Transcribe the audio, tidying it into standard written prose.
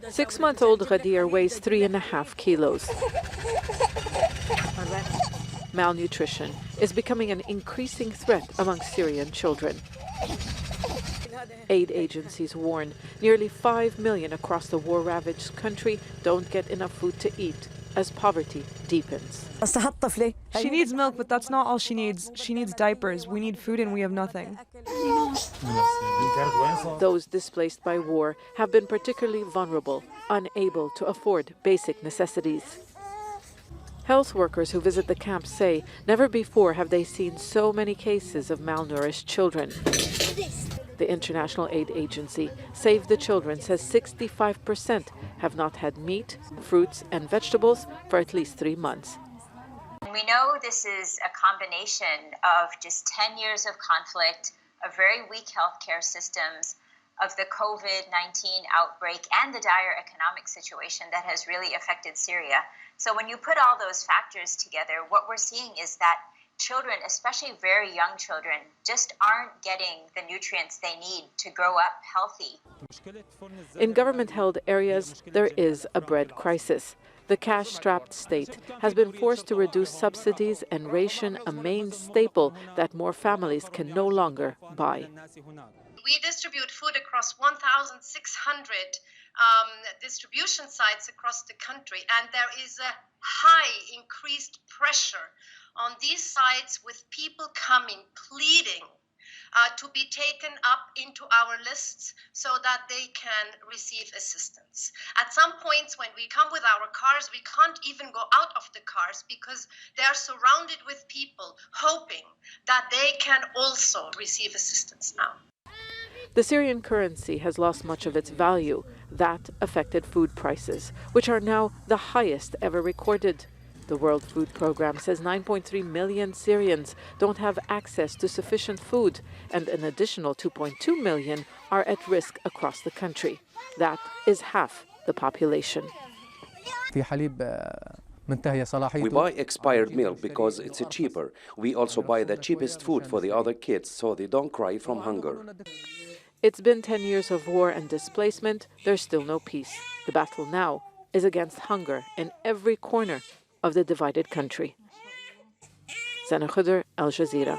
6-month-old Khodr weighs 3.5 kilos. Malnutrition is becoming an increasing threat among Syrian children. Aid agencies warn nearly 5 million across the war-ravaged country don't get enough food to eat as poverty deepens. She needs milk, but that's not all she needs. She needs diapers. We need food and we have nothing. Those displaced by war have been particularly vulnerable, unable to afford basic necessities. Health workers who visit the camps say never before have they seen so many cases of malnourished children. The International Aid Agency, Save the Children, says 65% have not had meat, fruits and vegetables for at least 3 months. We know this is a combination of just 10 years of conflict, of very weak healthcare systems, of the COVID-19 outbreak and the dire economic situation that has really affected Syria. So when you put all those factors together, what we're seeing is that children, especially very young children, just aren't getting the nutrients they need to grow up healthy. In government-held areas, there is a bread crisis. The cash-strapped state has been forced to reduce subsidies and ration a main staple that more families can no longer buy. We distribute food across 1,600 distribution sites across the country, and there is a high increased pressure on these sites with people coming, pleading to be taken up into our lists so that they can receive assistance. At some points when we come with our cars, we can't even go out of the cars because they are surrounded with people hoping that they can also receive assistance now. The Syrian currency has lost much of its value. That affected food prices, which are now the highest ever recorded. The World Food Programme says 9.3 million Syrians don't have access to sufficient food, and an additional 2.2 million are at risk across the country. That is half the population. We buy expired milk because it's cheaper. We also buy the cheapest food for the other kids so they don't cry from hunger. It's been 10 years of war and displacement. There's still no peace. The battle now is against hunger in every corner of the divided country. Zeina, Khodr, Al Jazeera.